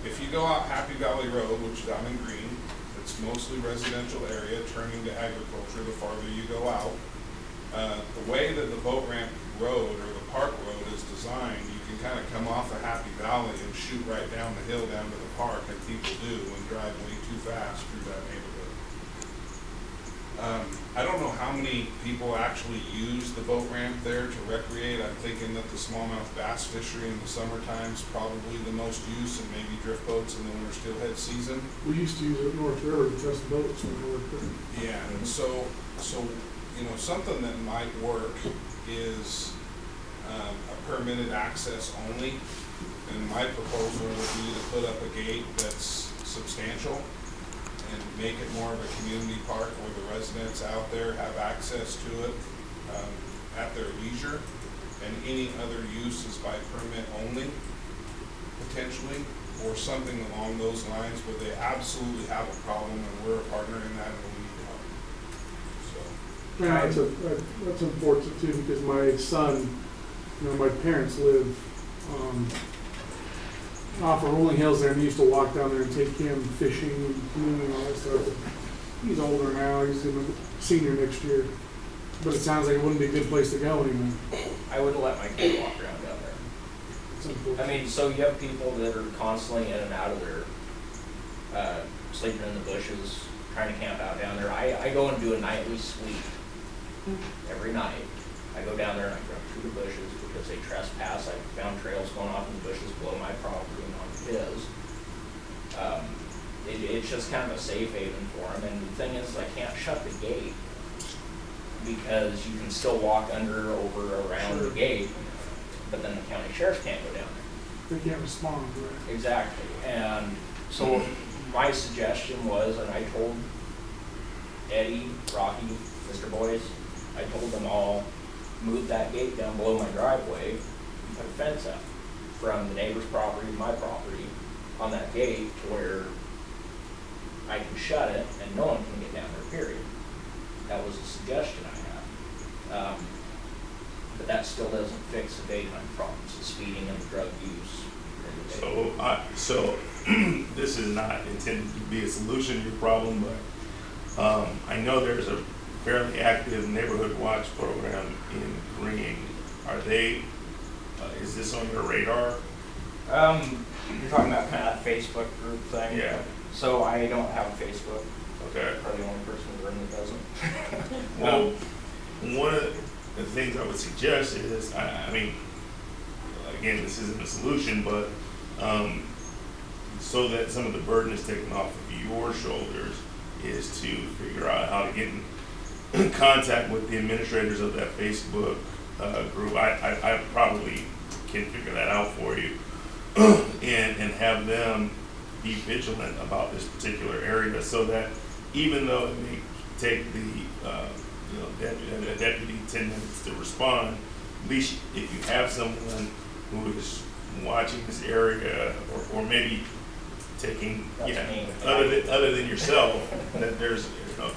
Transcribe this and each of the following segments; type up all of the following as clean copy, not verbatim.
if you go out Happy Valley Road, which is down in Green, it's mostly residential area, turning to agriculture the farther you go out. The way that the boat ramp road or the park road is designed, you can kind of come off of Happy Valley and shoot right down the hill down to the park, like people do, and drive way too fast through that neighborhood. I don't know how many people actually use the boat ramp there to recreate. I'm thinking that the smallmouth bass fishery in the summertime is probably the most use, and maybe drift boats in the winter steelhead season. We used to use it North River to test boats when we worked there. Yeah, and so you know, something that might work is a permitted access only. And my proposal would be to put up a gate that's substantial and make it more of a community park where the residents out there have access to it at their leisure, and any other use is by permit only, potentially, or something along those lines where they absolutely have a problem and we're a partner in that and we need to help. So. Yeah, that's unfortunate too, because my son, you know, my parents live off of Rolling Hills there, and he used to walk down there and take him fishing and canoeing and all that stuff. He's older now, he's in a senior next year. But it sounds like it wouldn't be a good place to go anymore. I wouldn't let my kid walk around down there. It's unfortunate. I mean, so you have people that are constantly in and out of there, sleeping in the bushes, trying to camp out down there. I go and do a nightly sweep every night. I go down there and I run through the bushes because they trespass. I found trails going off in the bushes below my property and on his. It's just kind of a safe haven for them. And the thing is, I can't shut the gate because you can still walk under, over, around the gate, but then the county sheriff can't go down there. They can't respond, right? Exactly. And so my suggestion was, and I told Eddie, Rocky, Mr. Boyce, I told them all, move that gate down below my driveway and put a fence up from the neighbor's property to my property on that gate to where I can shut it and no one can get down there, period. That was a suggestion I had. But that still doesn't fix the daytime problems, the speeding and the drug use. So this is not intended to be a solution to your problem, but I know there's a fairly active neighborhood watch program in Green. Are they, is this on your radar? You're talking about kind of that Facebook group thing? Yeah. So I don't have a Facebook. Okay. I'm probably the only person in the room that doesn't. Well, one of the things I would suggest is, I mean, again, this isn't a solution, but so that some of the burden is taken off of your shoulders is to figure out how to get in contact with the administrators of that Facebook group. I probably can figure that out for you and have them be vigilant about this particular area, so that even though it may take a deputy 10 minutes to respond, at least if you have someone who is watching this area or maybe taking, other than yourself, that there's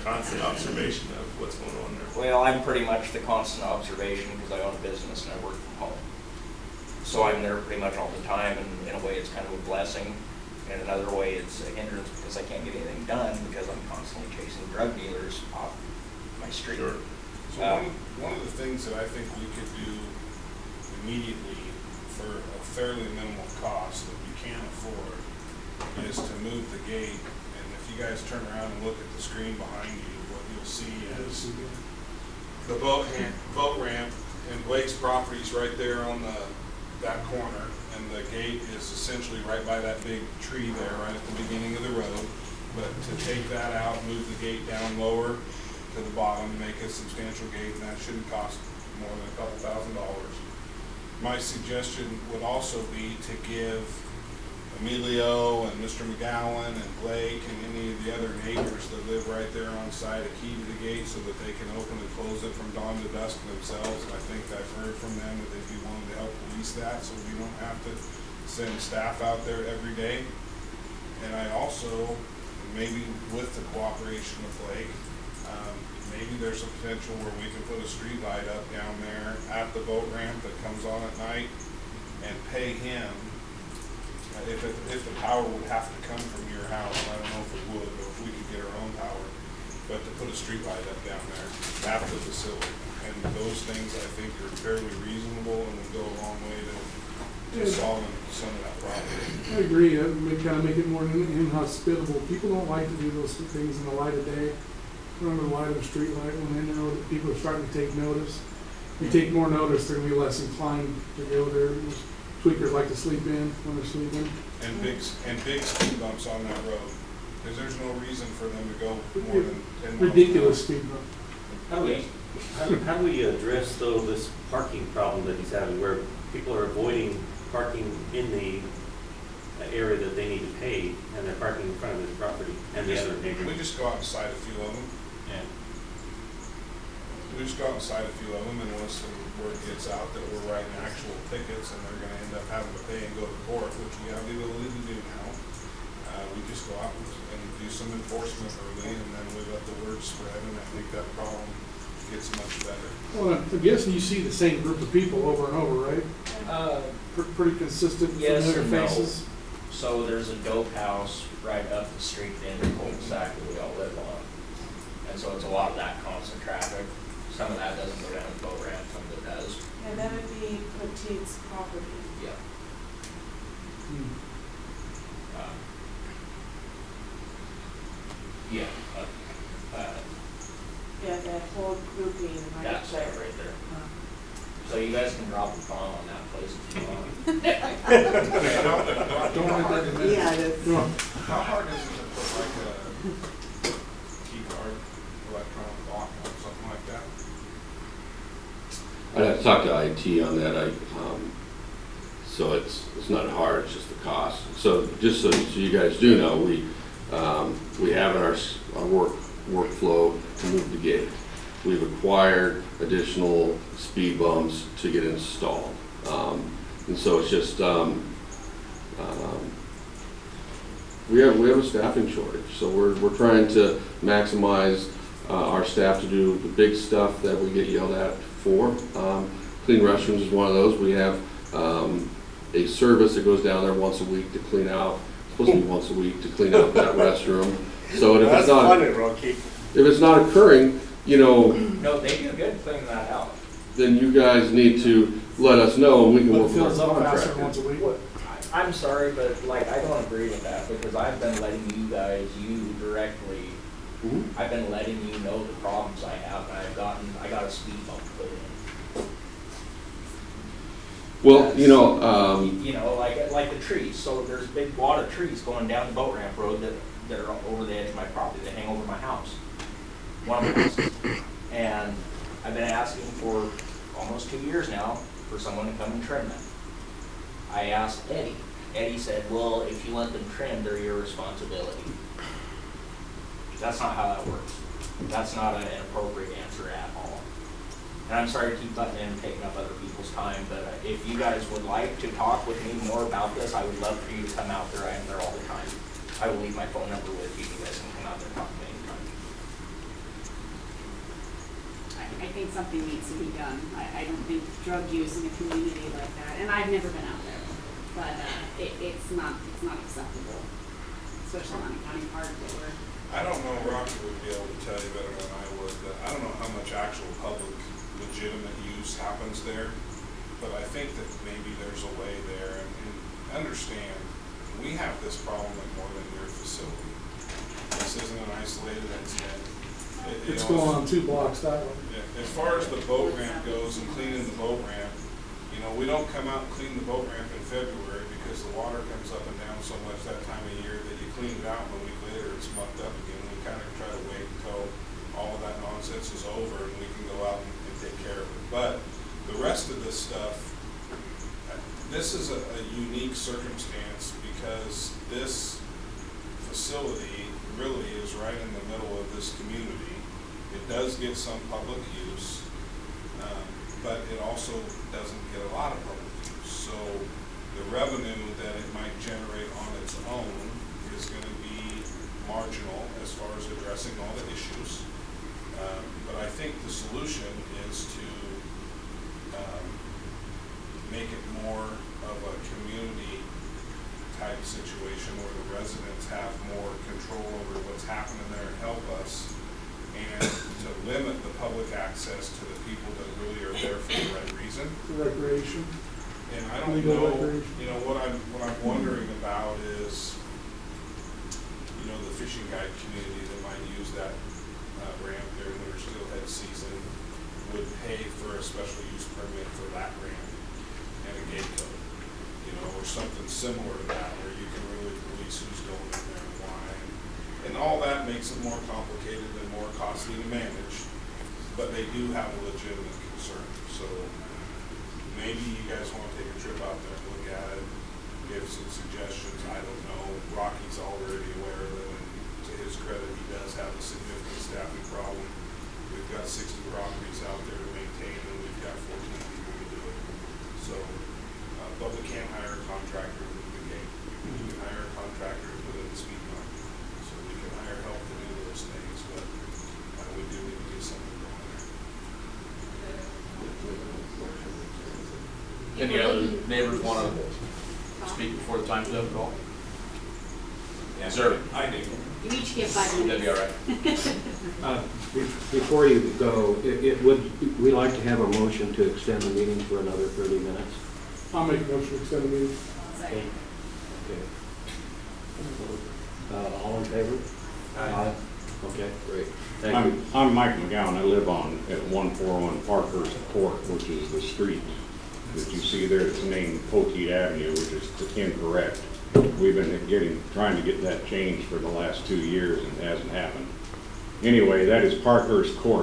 constant observation of what's going on there. Well, I'm pretty much the constant observation because I own a business and I work from home. So I'm there pretty much all the time, and in a way it's kind of a blessing. In another way it's a hindrance because I can't get anything done because I'm constantly chasing drug dealers off my street. Sure. So one of the things that I think we could do immediately for a fairly minimal cost that we can't afford is to move the gate. And if you guys turn around and look at the screen behind you, what you'll see is the boat ramp and Blake's property's right there on that corner, and the gate is essentially right by that big tree there, right at the beginning of the road. But to take that out, move the gate down lower to the bottom, make a substantial gate, and that shouldn't cost more than a couple $1,000. My suggestion would also be to give Emilio and Mr. McGowan and Blake and any of the other neighbors that live right there on site a key to the gate so that they can open and close it from dawn to dusk themselves. And I think I've heard from them that they'd be willing to help police that so we don't have to send staff out there every day. And I also, maybe with the cooperation of Blake, maybe there's a potential where we can put a street light up down there at the boat ramp that comes on at night and pay him If the power would have to come from your house, I don't know if it would, or if we could get our own power, but to put a street light up down there at the facility. And those things I think are fairly reasonable and would go a long way to solving some of that problem. I agree, kind of make it more inhospitable. People don't like to do those things in the light of day. Remember the light of a street light when they know that people are starting to take notice. If you take more notice, they're gonna be less inclined to go there. Tweakers like to sleep in when they're sleeping. And big speed bumps on that road, because there's no reason for them to go more than 10 miles. Ridiculous speed bump. How do we address though this parking problem that he's having where people are avoiding parking in the area that they need to pay and they're parking in front of his property and the other neighbor? We just go out and cite a few of them. Yeah. We just go out and cite a few of them, and once the word gets out that we're writing actual tickets and they're gonna end up having to pay and go to court, which we have the ability to do now, we just go out and do some enforcement early, and then we let the word spread, and I think that problem gets much better. Well, I guess you see the same group of people over and over, right? Pretty consistent, Yes familiar and no. faces. So there's a dope house right up the street in the cul-de-sac that we all live on. And so it's a lot of that constant traffic. Some of that doesn't go down the boat ramp, some of it does. And that would be Petite's property. Yeah. Hmm. Yeah. Yeah, that whole grouping right That's there. it right there. So you guys can drop the bomb on that place if you want. Don't like recommend. Yeah, it is. No. How hard is it to put like a key card, electronic lock or something like that? I'd have to talk to IT on that. So it's not hard, it's just the cost. So just so you guys do know, we have in our workflow to move the gate. We've acquired additional speed bumps to get installed. And so it's just, we have a staffing shortage. So we're trying to maximize our staff to do the big stuff that we get yelled at for. Clean restrooms is one of those. We have a service that goes down there once a week to clean out, supposed to be once a week to clean out that restroom. So if it's not occurring, you know, No, they do good cleaning that out. then you guys need to let us know and we can But work it with fills our up faster contractor. once a week. I'm sorry, but like, I don't agree with that because I've been letting you directly, Mhm. I've been letting you know the problems I have and I got a speed bump put in. Well, you know, You know, like the trees, so there's a big wad of trees going down the boat ramp road that are over the edge of my property, that hang over my house. One of the houses. And I've been asking for almost 2 years now for someone to come and trim them. I asked Eddie. Eddie said, well, if you let them trim, they're your responsibility. That's not how that works. That's not an appropriate answer at all. And I'm sorry to keep butting in and taking up other people's time, but if you guys would like to talk with me more about this, I would love for you to come out there. I am there all the time. I will leave my phone number with you. You guys can come out there and talk to me anytime. I think something needs to be done. I don't think drug use in a community like that, and I've never been out there, but it's not acceptable, especially on a county park that we're. I don't know, Rocky would be able to tell you better than I would, but I don't know how much actual public legitimate use happens there. But I think that maybe there's a way there, and understand, we have this problem at more than your facility. This isn't an isolated incident. It's going on 2 blocks that way. As far as the boat ramp goes and cleaning the boat ramp, you know, we don't come out and clean the boat ramp in February because the water comes up and down so much that time of year that you clean it out and a week later it's mucked up again. We kind of try to wait until all of that nonsense is over and we can go out and take care of it. But the rest of this stuff, this is a unique circumstance because this facility really is right in the middle of this community. It does get some public use, but it also doesn't get a lot of public use. So the revenue that it might generate on its own is going to be marginal as far as addressing all the issues. But I think the solution is to make it more of a community type situation where the residents have more control over what's happening there and help us, and to limit the public access to the people that really are there for the right reason. For recreation. And I don't Legal know, recreation. you know, what I'm wondering about is, you know, the fishing guide community that might use that ramp during their steelhead season would pay for a special use permit for that ramp and a gate code, you know, or something similar to that, where you can really police who's going in there and why. And all that makes it more complicated and more costly to manage, but they do have a legitimate concern. So maybe you guys want to take a trip out there and look at it, give some suggestions. I don't know. Rocky's already aware of it, and to his credit, he does have a significant staffing problem. We've got 60 properties out there to maintain, and we've got 14 people to do it. So, but we can't hire a contractor to move the gate. We can hire a contractor to put in the speed bump. So we can hire help to do those things, but we do need to get something going there. Any other neighbors want to speak before the time's up at all? Yes, sir. I do. You each get 5 minutes. That'd be all right. Before you go, we'd like to have a motion to extend the meeting for another 30 minutes. I'll make a motion to extend the meeting. Second. Okay. All in favor? Aye. Okay, great. Thank you. I'm Mike McGowan. I live at 141 Parkhurst Court, which is the street that you see there. It's named Poteet Avenue, which is incorrect. We've been trying to get that changed for the last 2 years, and it hasn't happened. Anyway, that is Parkhurst Court.